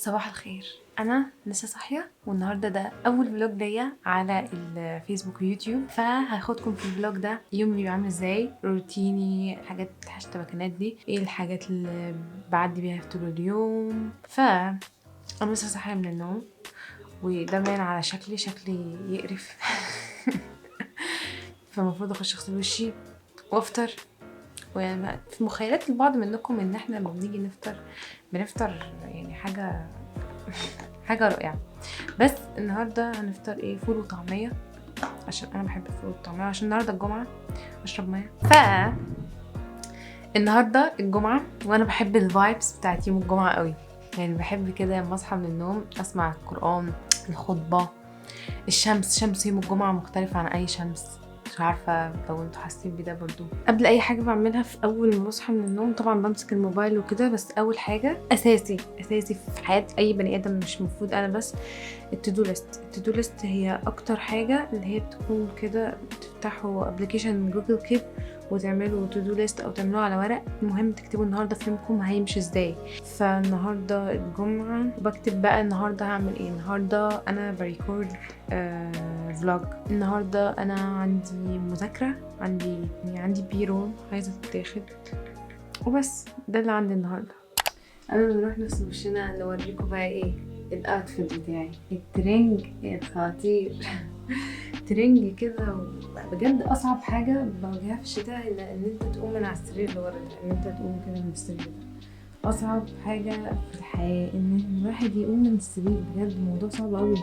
صباح الخير. انا لسه صاحيه والنهارده ده اول فلوج ليا على الفيسبوك ويوتيوب، فهاخدكم في الفلوج ده يومي بيبقى عامل ازاي، روتيني، حاجات الاشتباكات دي، ايه الحاجات اللي بعدي بيها في طول اليوم. انا لسه صاحيه من النوم وده باين على شكلي يقرف فالمفروض اخش اغسل وشي وافطر. في مخيلات البعض منكم ان احنا لما بنيجي بنفطر يعني حاجه رائعه. بس النهارده هنفطر ايه؟ فول وطعميه، عشان انا بحب الفول والطعميه، عشان النهارده الجمعه اشرب ميه. النهارده الجمعه وانا بحب الفايبس بتاعت يوم الجمعه قوي، يعني بحب كده لما اصحى من النوم اسمع القران، الخطبه، الشمس. شمس يوم الجمعه مختلفه عن اي شمس، مش عارفه لو انتوا حاسين بده برضو. قبل اي حاجه بعملها في اول ما بصحى من النوم طبعا بمسك الموبايل وكده، بس اول حاجه اساسي في حياه اي بني ادم، مش المفروض انا بس، التودو ليست. التودو ليست هي اكتر حاجه اللي هي بتكون كده، بتفتحوا ابلكيشن جوجل كيب وتعملوا تودو ليست او تعملوه على ورق، المهم تكتبوا النهارده في يومكم هيمشي ازاي. فالنهارده الجمعه بكتب بقى النهارده هعمل ايه. النهارده انا بريكورد فلوج. النهارده انا عندي مذاكره، عندي بيرو عايزه تتاخد، وبس ده اللي عندي النهارده. قبل ما نروح نغسل وشنا نوريكم بقى ايه الاوتفيت بتاعي، الترنج الخطير ترنج كده. بجد اصعب حاجه بواجهها في الشتاء ان انت تقوم من على السرير اللي ورا ده، ان انت تقوم كده من السرير ده اصعب حاجه في الحياه، ان الواحد يقوم من السرير. بجد الموضوع صعب قوي.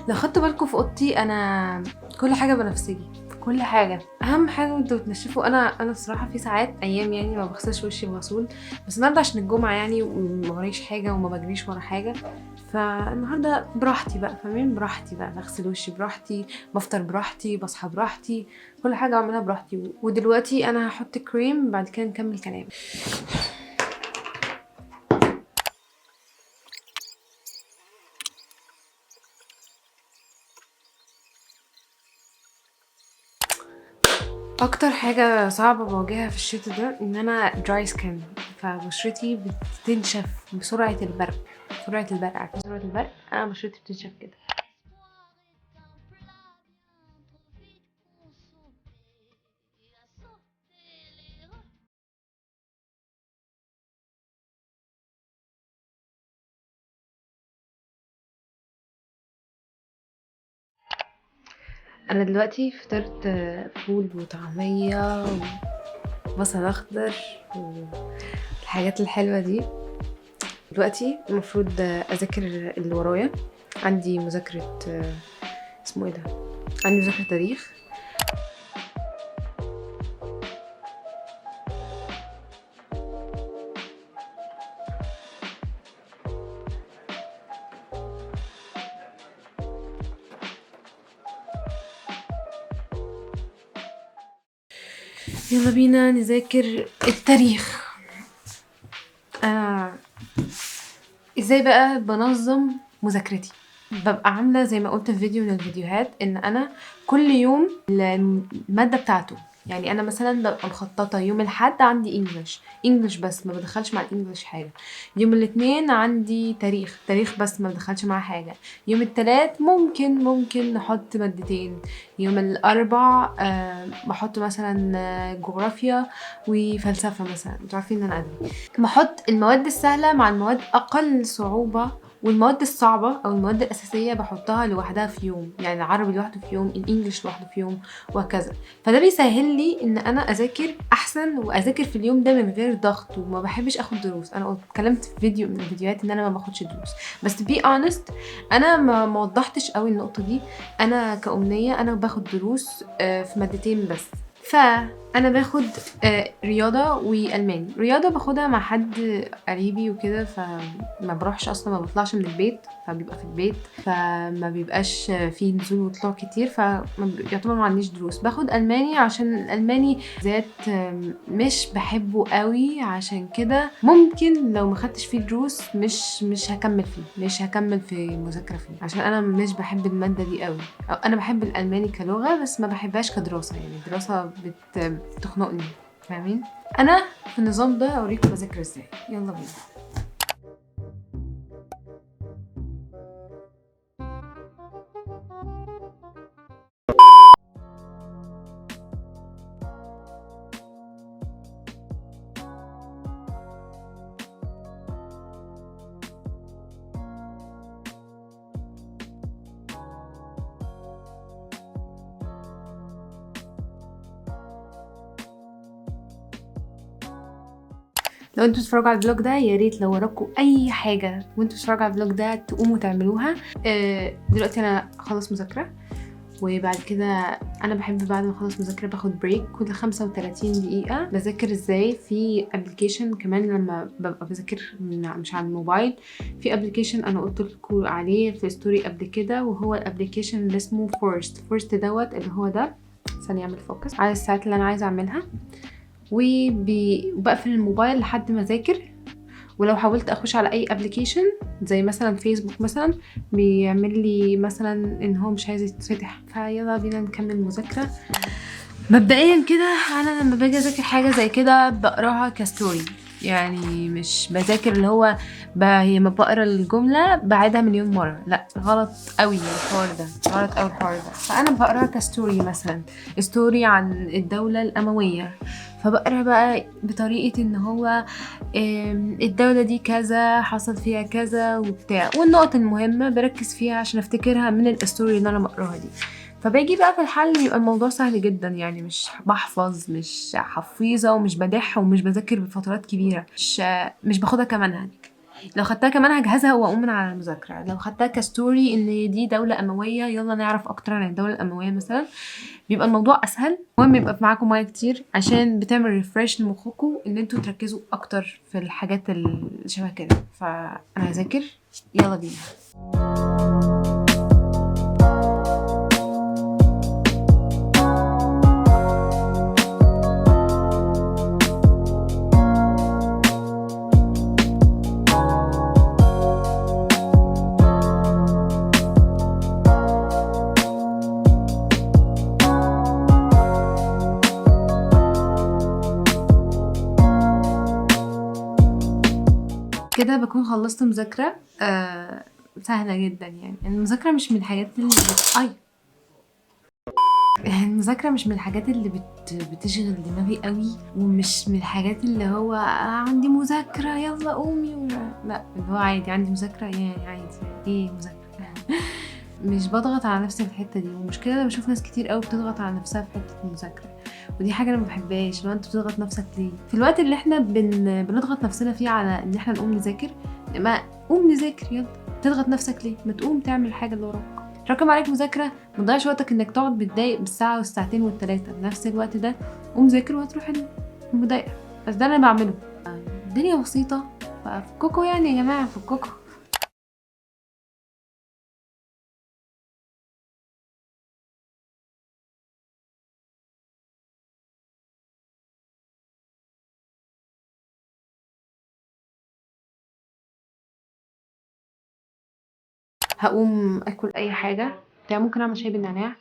لو خدتوا بالكم في اوضتي انا كل حاجه بنفسجي، كل حاجه. اهم حاجه وانتوا بتنشفوا، انا الصراحه في ساعات ايام يعني ما بغسلش وشي بغسول، بس النهارده عشان الجمعه يعني وما وريش حاجه وما بجريش ورا حاجه، فالنهارده براحتي بقى، فاهمين؟ براحتي بقى، بغسل وشي براحتي، بفطر براحتي، بصحى براحتي، كل حاجه اعملها براحتي. ودلوقتي انا هحط كريم، بعد كده نكمل كلام. اكتر حاجه صعبه بواجهها في الشتاء ده ان انا دراي سكين، فبشرتي بتنشف بسرعه البرق. عارفه سرعه البرق؟ انا بشرتي بتنشف كده. انا دلوقتي فطرت فول وطعميه وبصل اخضر والحاجات الحلوه دي. دلوقتي المفروض اذاكر اللي ورايا، عندي مذاكره اسمه ايه ده، عندي مذاكره تاريخ. يلا بينا نذاكر التاريخ. ازاي بقى بنظم مذاكرتي؟ ببقى عامله زي ما قلت في فيديو من الفيديوهات ان انا كل يوم الماده بتاعته، يعني انا مثلا ببقى مخططه يوم الاحد عندي انجلش بس ما بدخلش مع الانجليش حاجه، يوم الاثنين عندي تاريخ بس ما بدخلش معاه حاجه، يوم الثلاث ممكن نحط مادتين، يوم الاربع بحط مثلا جغرافيا وفلسفه مثلا، انتوا عارفين ان انا ادبي. بحط المواد السهله مع المواد اقل صعوبه، والمواد الصعبة أو المواد الأساسية بحطها لوحدها في يوم، يعني العربي لوحده في يوم، الإنجليش لوحده في يوم، وهكذا. فده بيسهل لي إن أنا أذاكر أحسن وأذاكر في اليوم ده من غير ضغط، وما بحبش أخد دروس. أنا اتكلمت في فيديو من الفيديوهات إن أنا ما باخدش دروس، بس to be honest أنا ما وضحتش قوي النقطة دي. أنا كأمنية أنا باخد دروس في مادتين بس، انا باخد رياضه والماني. رياضه باخدها مع حد قريبي وكده، فما بروحش اصلا، ما بطلعش من البيت، فبيبقى في البيت، فما بيبقاش فيه نزول وطلوع كتير، يعتبر ما عنديش دروس. باخد الماني عشان الالماني ذات مش بحبه قوي، عشان كده ممكن لو ما خدتش فيه دروس مش هكمل في مذاكره فيه، عشان انا مش بحب الماده دي قوي. أو انا بحب الالماني كلغه بس ما بحبهاش كدراسه، يعني الدراسه بتخنقني، فاهمين؟ انا في النظام ده اوريكم بذاكر ازاي. يلا بينا. لو انتوا بتتفرجوا على الفلوج ده، يا ريت لو وراكم اي حاجه وانتوا بتتفرجوا على الفلوج ده تقوموا تعملوها. دلوقتي انا خلص مذاكره، وبعد كده انا بحب بعد ما اخلص مذاكره باخد بريك كل 35 دقيقه. بذاكر ازاي؟ في ابلكيشن كمان لما ببقى بذاكر مش على الموبايل، في ابلكيشن انا قلت لكم عليه في ستوري قبل كده، وهو الابلكيشن اللي اسمه فورست دوت، اللي هو ده ثانيه يعمل فوكس على الساعات اللي انا عايزه اعملها، وبقفل الموبايل لحد ما اذاكر. ولو حاولت اخش على اي ابلكيشن زي مثلا فيسبوك مثلا، بيعمل لي مثلا ان هو مش عايز يتفتح. فيلا بينا نكمل مذاكره. مبدئيا كده انا لما باجي اذاكر حاجه زي كده بقراها كستوري، يعني مش بذاكر اللي هو لما بقرا الجمله بعيدها مليون مره، لا غلط قوي الحوار ده. فانا بقراها كستوري، مثلا ستوري عن الدوله الامويه، فبقرا بقى بطريقه ان هو الدوله دي كذا حصل فيها كذا وبتاع، والنقط المهمه بركز فيها عشان افتكرها من الستوري اللي انا بقراها دي. فباجي بقى في الحل يبقى الموضوع سهل جدا، يعني مش بحفظ، مش حفيظه، ومش بدح، ومش بذاكر بفترات كبيره، مش باخدها كمنهج. لو خدتها كمنهج هزهق واقوم من على المذاكره. لو خدتها كستوري ان دي دوله امويه، يلا نعرف اكتر عن الدوله الامويه مثلا، بيبقى الموضوع اسهل. المهم يبقى معاكم ميه كتير عشان بتعمل ريفريش لمخكم ان انتوا تركزوا اكتر في الحاجات اللي شبه كده. فانا هذاكر، يلا بينا. كده بكون خلصت مذاكرة سهلة جدا. يعني المذاكرة مش من الحاجات المذاكرة مش من الحاجات اللي بتشغل دماغي قوي، ومش من الحاجات اللي هو عندي مذاكرة يلا قومي لا، اللي هو عادي عندي مذاكرة، يعني عادي ايه مذاكرة. مش بضغط على نفسي في الحتة دي، والمشكلة انا بشوف ناس كتير قوي بتضغط على نفسها في حتة المذاكرة، ودي حاجة انا ما بحبهاش. لو انت بتضغط نفسك ليه في الوقت اللي احنا بنضغط نفسنا فيه على ان احنا نقوم نذاكر؟ ما قوم نذاكر، يلا. تضغط نفسك ليه؟ ما تقوم تعمل الحاجة اللي وراك. تراكم عليك مذاكرة، ما تضيعش وقتك انك تقعد بتضايق بالساعة والساعتين والتلاتة بنفس الوقت ده. قوم ذاكر وهتروح المضايقة. بس ده اللي انا بعمله. الدنيا بسيطة، ففككوا يعني يا جماعة، فككوا. هقوم اكل اي حاجة بتاع، ممكن اعمل شاي بالنعناع.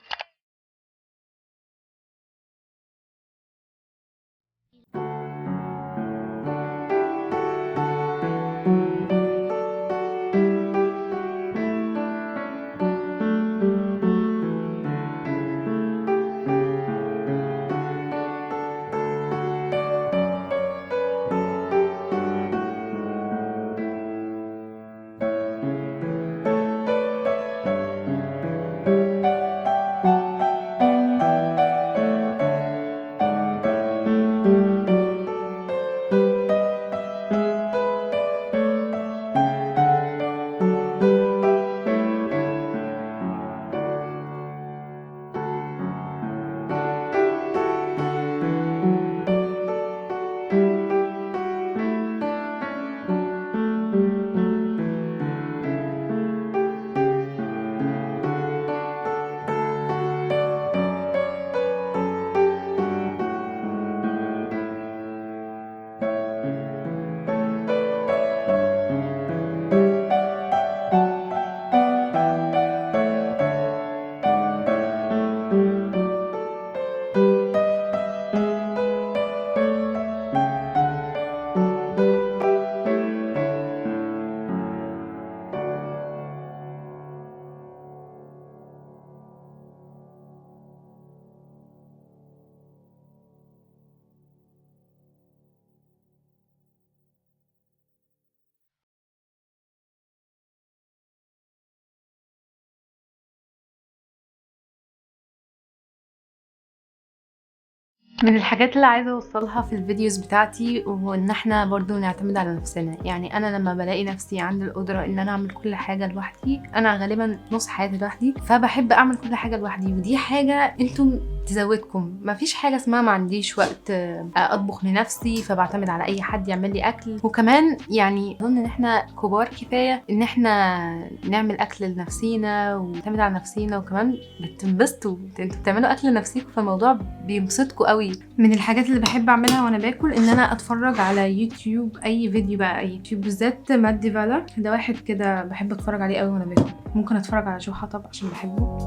من الحاجات اللي عايزة اوصلها في الفيديوز بتاعتي هو ان احنا برضو نعتمد على نفسنا. يعني انا لما بلاقي نفسي عندي القدرة ان انا اعمل كل حاجة لوحدي، انا غالبا نص حياتي لوحدي، فبحب اعمل كل حاجة لوحدي، ودي حاجة انتم تزودكم. مفيش حاجة اسمها ما عنديش وقت اطبخ لنفسي فبعتمد على اي حد يعمل لي اكل. وكمان يعني اظن ان احنا كبار كفاية ان احنا نعمل اكل لنفسينا ونعتمد على نفسينا، وكمان بتنبسطوا انتوا بتعملوا اكل لنفسيكم، فالموضوع بيبسطكم قوي. من الحاجات اللي بحب اعملها وانا باكل ان انا اتفرج على يوتيوب، اي فيديو بقى، اي يوتيوب بالذات مات ديفالا ده واحد كده بحب اتفرج عليه قوي وانا باكل. ممكن اتفرج على جو حطب عشان بحبه.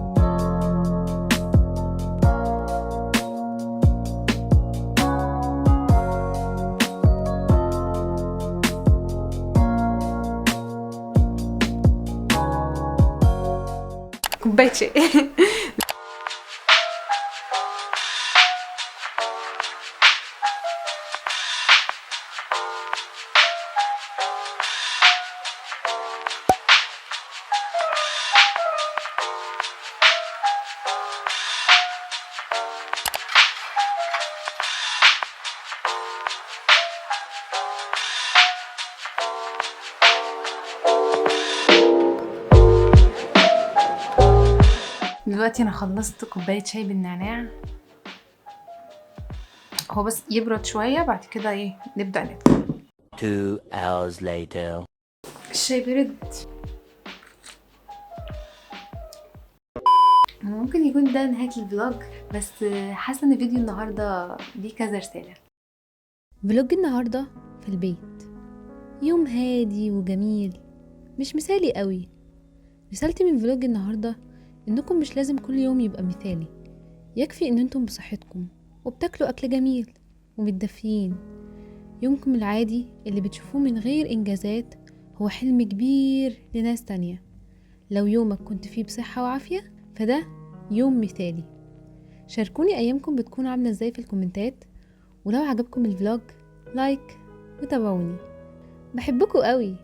كوبايه شاي. دلوقتي انا خلصت كوبايه شاي بالنعناع، هو بس يبرد شويه بعد كده ايه نبدا ناكل. 2 hours later. الشاي برد. ممكن يكون ده نهايه الفلوج، بس حاسه ان فيديو النهارده ليه كذا رساله. فلوج النهارده في البيت، يوم هادي وجميل، مش مثالي قوي. رسالتي من فلوج النهارده انكم مش لازم كل يوم يبقى مثالي، يكفي ان انتم بصحتكم وبتاكلوا اكل جميل ومتدفيين. يومكم العادي اللي بتشوفوه من غير انجازات هو حلم كبير لناس تانية. لو يومك كنت فيه بصحة وعافية فده يوم مثالي. شاركوني ايامكم بتكون عاملة ازاي في الكومنتات، ولو عجبكم الفلوج لايك وتابعوني. بحبكم قوي.